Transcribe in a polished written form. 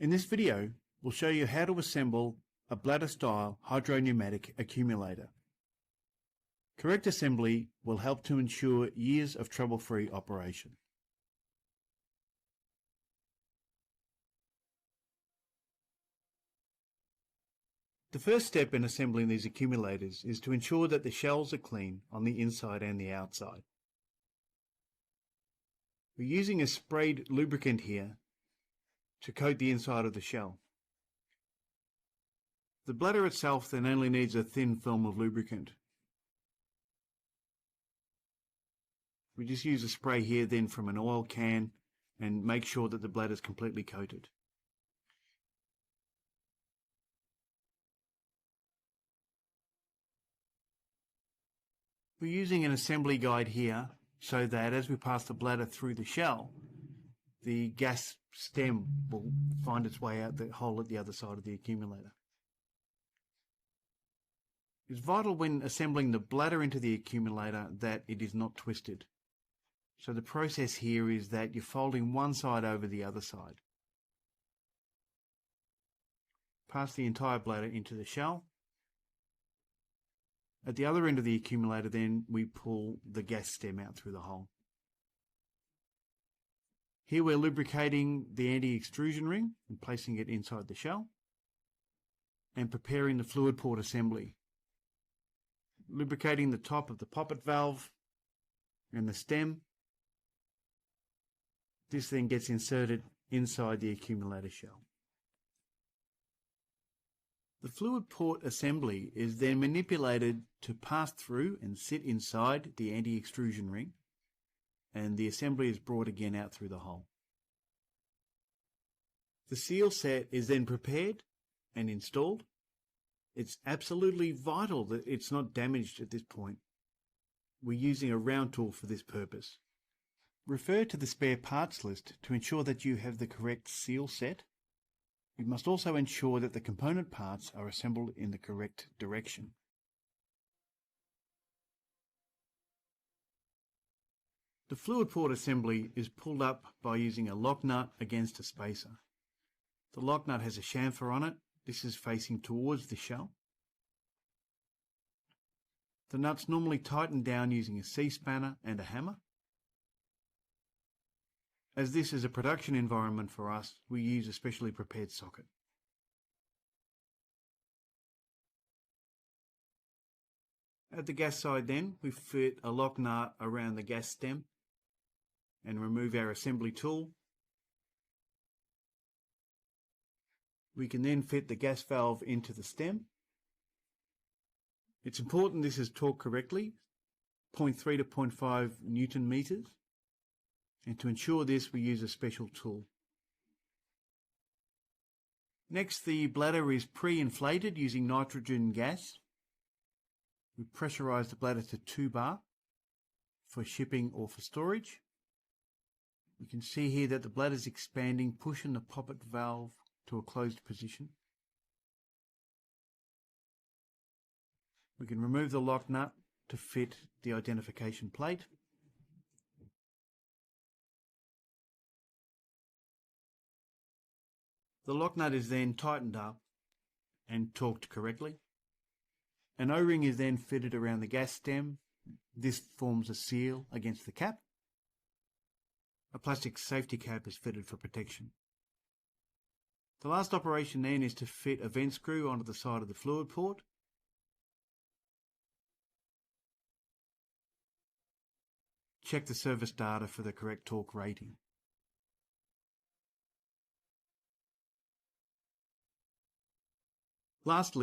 In this video, we'll show you how to assemble a bladder-style hydro-pneumatic accumulator. Correct assembly will help to ensure years of trouble-free operation. The first step in assembling these accumulators is to ensure that the shells are clean on the inside and the outside. We're using a sprayed lubricant here to coat the inside of the shell. The bladder itself then only needs a thin film of lubricant. We just use a spray here then from an oil can and make sure that the bladder is completely coated. We're using an assembly guide here so that as we pass the bladder through the shell, the gas stem will find its way out the hole at the other side of the accumulator. It's vital when assembling the bladder into the accumulator that it is not twisted. So the process here is that you're folding one side over the other side. Pass the entire bladder into the shell. At the other end of the accumulator then we pull the gas stem out through the hole. Here we're lubricating the anti-extrusion ring and placing it inside the shell and preparing the fluid port assembly. Lubricating the top of the poppet valve and the stem. This then gets inserted inside the accumulator shell. The fluid port assembly is then manipulated to pass through and sit inside the anti-extrusion ring, and the assembly is brought again out through the hole. The seal set is then prepared and installed. It's absolutely vital that it's not damaged at this point. We're using a round tool for this purpose. Refer to the spare parts list to ensure that you have the correct seal set. You must also ensure that the component parts are assembled in the correct direction. The fluid port assembly is pulled up by using a lock nut against a spacer. The lock nut has a chamfer on it. This is facing towards the shell. The nut's normally tightened down using a C-spanner and a hammer. As this is a production environment for us, we use a specially prepared socket. At the gas side then, we fit a lock nut around the gas stem and remove our assembly tool. We can then fit the gas valve into the stem. It's important this is torqued correctly, 0.3 to 0.5 Newton meters. And to ensure this, we use a special tool. Next, the bladder is pre-inflated using nitrogen gas. We pressurize the bladder to 2 bar for shipping or for storage. You can see here that the bladder is expanding, pushing the poppet valve to a closed position. We can remove the lock nut to fit the identification plate. The lock nut is then tightened up and torqued correctly. An O-ring is then fitted around the gas stem. This forms a seal against the cap. A plastic safety cap is fitted for protection. The last operation then is to fit a vent screw onto the side of the fluid port. Check the service data for the correct torque rating. Lastly,